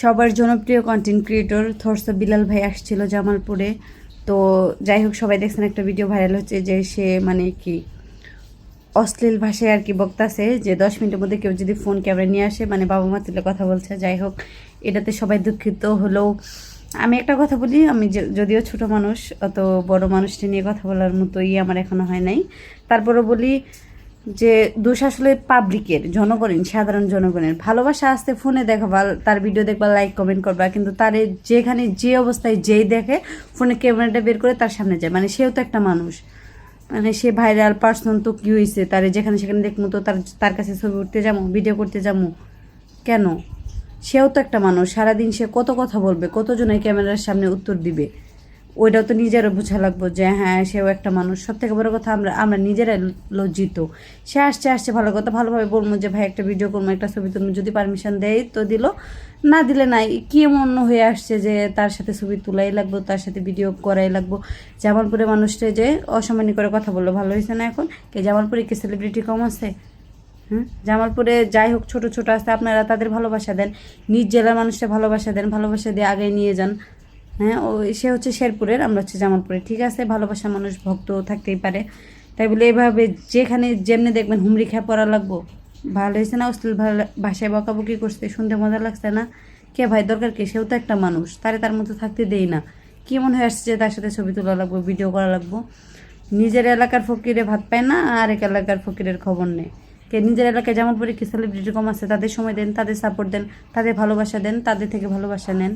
সবার জনপ্রিয় content creator থরস Bilal ভাই আসছিল জামালপুরে। তো যাই হোক, সবাই দেখছেন একটা ভিডিও ভাইরাল হচ্ছে যে সে মানে কি অশ্লীল ভাষায় আর কি বক্তাছে যে 10 মিনিটের মধ্যে কেউ যদি ফোন ক্যামেরা নিয়ে আসে মানে বাবা মা তুলে কথা বলছে। যাই হোক, এটাতে সবাই দুঃখিত হলেও আমি একটা কথা বলি, আমি যদিও ছোট মানুষ, অত বড় মানুষটি নিয়ে কথা বলার মতোই আমার এখনো হয় নাই। তারপরও বলি যে দোষ আসলে পাবলিকের, জনগণের, সাধারণ জনগণের। ভালোবাসা আসতে ফোনে দেখাবা, তার ভিডিও দেখবা, লাইক কমেন্ট করবা, কিন্তু তারে যেখানে যে অবস্থায় যেই দেখে ফোনে ক্যামেরাটা বের করে তার সামনে যায়, মানে সেও তো একটা মানুষ। মানে সে ভাইরাল পার্সন, তো কী হয়েছে, তারে যেখানে সেখানে দেখবো তো তার কাছে ছবি উঠতে যাবো, ভিডিও করতে যাবো কেন? সেও তো একটা মানুষ, সারাদিন সে কত কথা বলবে, কতজনের ক্যামেরার সামনে উত্তর দিবে, ওইটাও তো নিজেরও বোঝা লাগবো যে হ্যাঁ সেও একটা মানুষ। সব থেকে বড় কথা, আমরা নিজেরাই লজ্জিত। সে আসছে ভালো কথা, ভালোভাবে বলবো যে ভাই একটা ভিডিও করবো, একটা ছবি তুলবো, যদি পারমিশন দেয় তো দিল, না দিলে নাই। কি এমন হয়ে আসছে যে তার সাথে ছবি তোলাই লাগবো, তার সাথে ভিডিও করাই লাগবো? জামালপুরে মানুষটা যে অসম্মানী করে কথা বললো, ভালো হয়েছে না? এখন কে জামালপুরে কি সেলিব্রিটি কম আছে? জামালপুরে যাই হোক ছোট ছোট আছে, আপনারা তাদের ভালোবাসা দেন, নিজ জেলার মানুষটা ভালোবাসা দেন, ভালোবাসা দিয়ে আগে নিয়ে যান। হ্যাঁ, ও সে হচ্ছে শেরপুরের, আমরা হচ্ছে জামালপুরে, ঠিক আছে? ভালোবাসা মানুষ, ভক্ত থাকতেই পারে। তাই বলে এভাবে যেখানে যেমনি দেখবেন হুমড়ি খেয়ে পড়া লাগবো? ভালো হয়েছে না? অশ্লীল ভাষায় বকাবকি করছে, শুনতে মজা লাগছে না? কে ভাই, দরকার কি? সেও তো একটা মানুষ, তার মতো থাকতে দেই না। কি মনে হয়ে আসছে যে তার সাথে ছবি তোলা লাগবো, ভিডিও করা লাগবো? নিজের এলাকার ফকিরে ভাত পায় না, আর এক এলাকার ফকিরের খবর নেই। কে নিজের এলাকায় জামালপুরে কি সেলিব্রিটি কম আছে? তাদের সময় দেন, তাদের সাপোর্ট দেন, তাদের ভালোবাসা দেন, তাদের থেকে ভালোবাসা নেন।